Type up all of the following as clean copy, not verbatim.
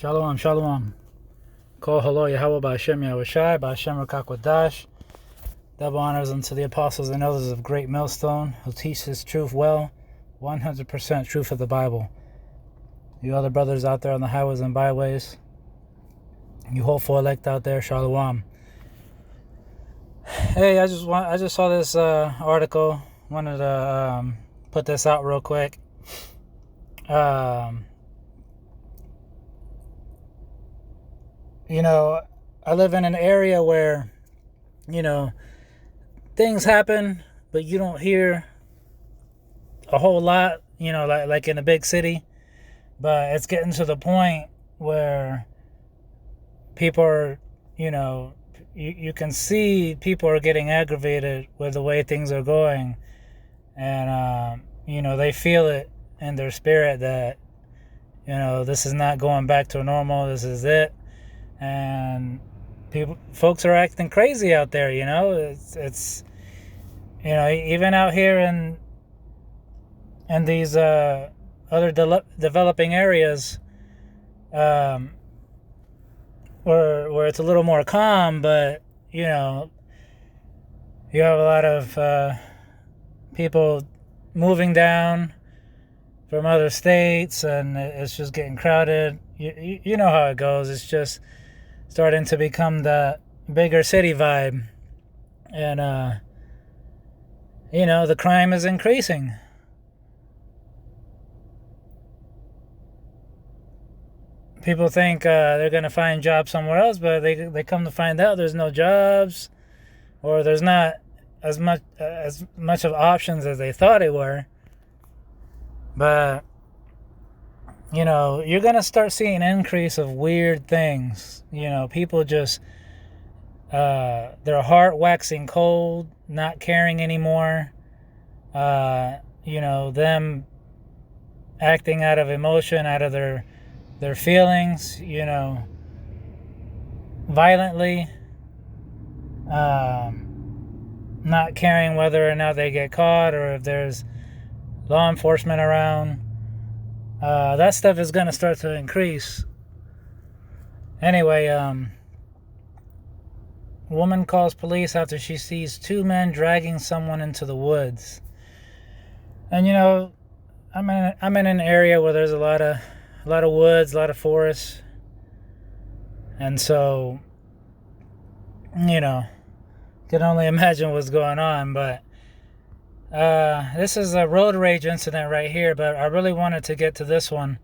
Shalom, shalom. Kol halo Yahweh Ba'ashem Yahushai, Ba'ashem Rakakwadash. Double honors unto the apostles and elders of Great Millstone, who teach this truth well, 100% truth of the Bible. You other brothers out there on the highways and byways, you hopeful elect out there, shalom. Hey, I just saw this article. Wanted to put this out real quick. I live in an area where, things happen, but you don't hear a whole lot, like in a big city. But it's getting to the point where people are, you can see people are getting aggravated with the way things are going. And, they feel it in their spirit that, this is not going back to normal. This is it. And folks are acting crazy out there, it's even out here in these other developing areas, where it's a little more calm, but you have a lot of people moving down from other states, and it's just getting crowded. You know how it goes. It's just starting to become the bigger city vibe. And, the crime is increasing. People think they're going to find jobs somewhere else, but they come to find out there's no jobs, or there's not as much of options as they thought it were. But you're going to start seeing an increase of weird things. People just, their heart waxing cold, not caring anymore. Them acting out of emotion, out of their feelings, violently. Not caring whether or not they get caught or if there's law enforcement around. That stuff is going to start to increase. Anyway, woman calls police after she sees two men dragging someone into the woods. And I'm in an area where there's a lot of woods, a lot of forests. And so, can only imagine what's going on. But this is a road rage incident right here, but I really wanted to get to this one.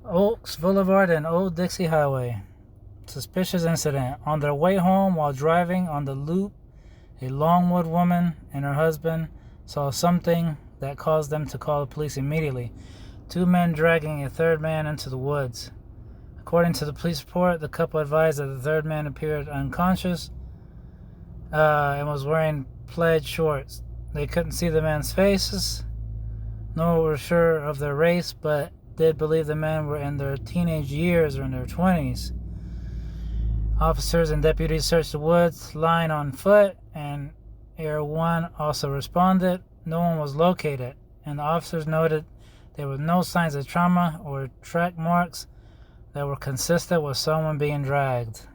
Oaks Boulevard and Old Dixie Highway. Suspicious incident. On their way home while driving on the loop, a Longwood woman and her husband saw something that caused them to call the police immediately. Two men dragging a third man into the woods. According to the police report, the couple advised that the third man appeared unconscious and was wearing plaid shorts. They couldn't see the men's faces, nor were sure of their race, but did believe the men were in their teenage years or in their 20s. Officers and deputies searched the woods, lying on foot, and Air 1 also responded. No one was located, and the officers noted there were no signs of trauma or track marks that were consistent with someone being dragged.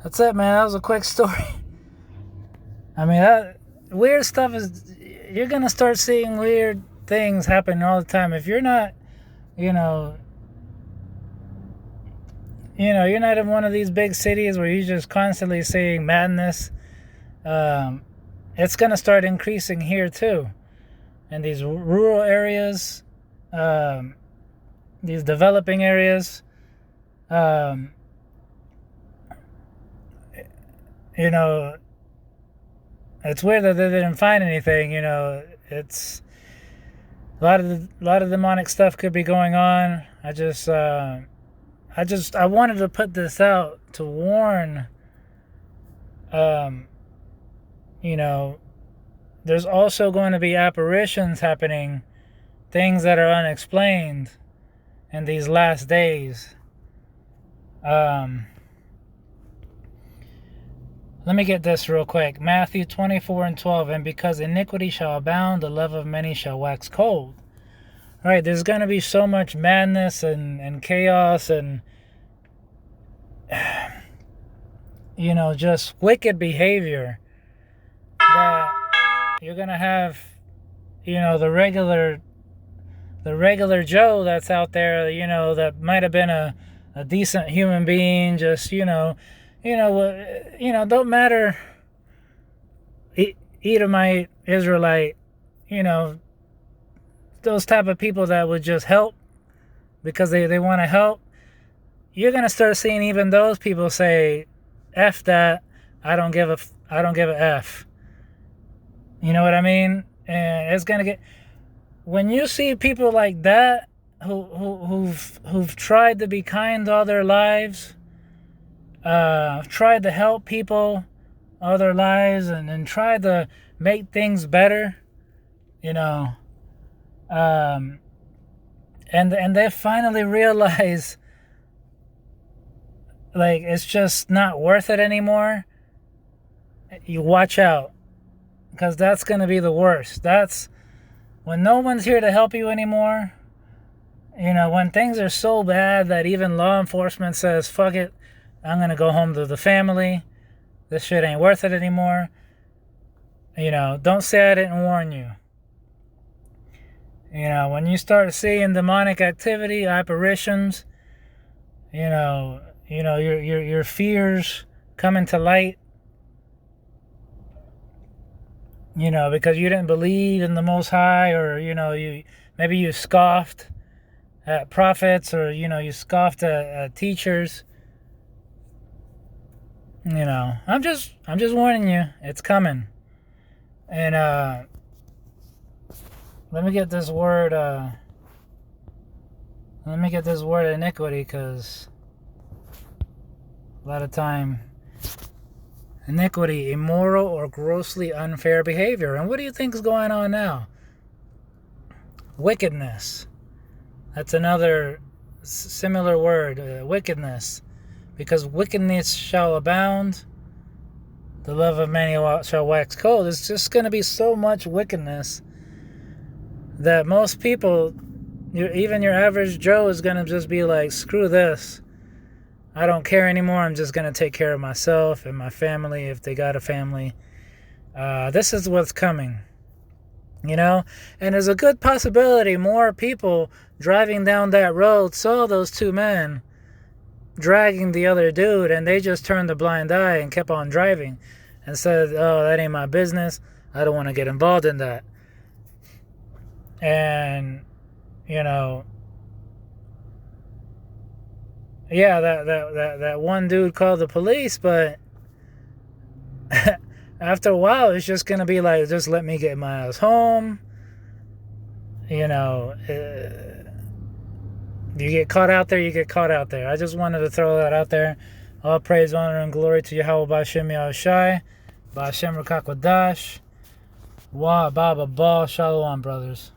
That's it, man. That was a quick story. I mean, that weird stuff is... You're going to start seeing weird things happen all the time. If you're not, you're not in one of these big cities where you're just constantly seeing madness, it's going to start increasing here too. In these rural areas, these developing areas, it's weird that they didn't find anything. It's a lot of demonic stuff could be going on. I wanted to put this out to warn. There's also going to be apparitions happening, things that are unexplained in these last days. Let me get this real quick. Matthew 24:12. And because iniquity shall abound, the love of many shall wax cold. All right, there's going to be so much madness and chaos and, just wicked behavior that you're going to have, the regular Joe that's out there, that might have been a decent human being, just, don't matter, Edomite, Israelite, those type of people that would just help because they want to help. You're going to start seeing even those people say, F that, I don't give a F. You know what I mean? And it's going to get, when you see people like that who've tried to be kind all their lives, tried to help people all their lives and tried to make things better, and they finally realize, like, it's just not worth it anymore. You watch out, because that's going to be the worst. That's when no one's here to help you anymore. When things are so bad that even law enforcement says, fuck it, I'm going to go home to the family. This shit ain't worth it anymore. Don't say I didn't warn you. When you start seeing demonic activity, apparitions, your fears coming to light, because you didn't believe in the Most High, or, maybe you scoffed at prophets, or, you scoffed at teachers. I'm just warning you, it's coming. And, let me get this word iniquity, because a lot of time, iniquity, immoral or grossly unfair behavior. And what do you think is going on now? Wickedness. That's another similar word, wickedness. Because wickedness shall abound, the love of many shall wax cold. It's just going to be so much wickedness that most people, even your average Joe, is going to just be like, screw this. I don't care anymore. I'm just going to take care of myself and my family, if they got a family. This is what's coming. And there's a good possibility more people driving down that road saw those two men dragging the other dude, and they just turned a blind eye and kept on driving and said, oh, that ain't my business. I don't want to get involved in that. And, yeah, that one dude called the police, but after a while, it's just going to be like, just let me get my ass home. You get caught out there, you get caught out there. I just wanted to throw that out there. All praise, honor, and glory to Yahweh B'Shem Yahushai, B'Shem Rakakwadash, Wa Baba Ba, Shalom, brothers.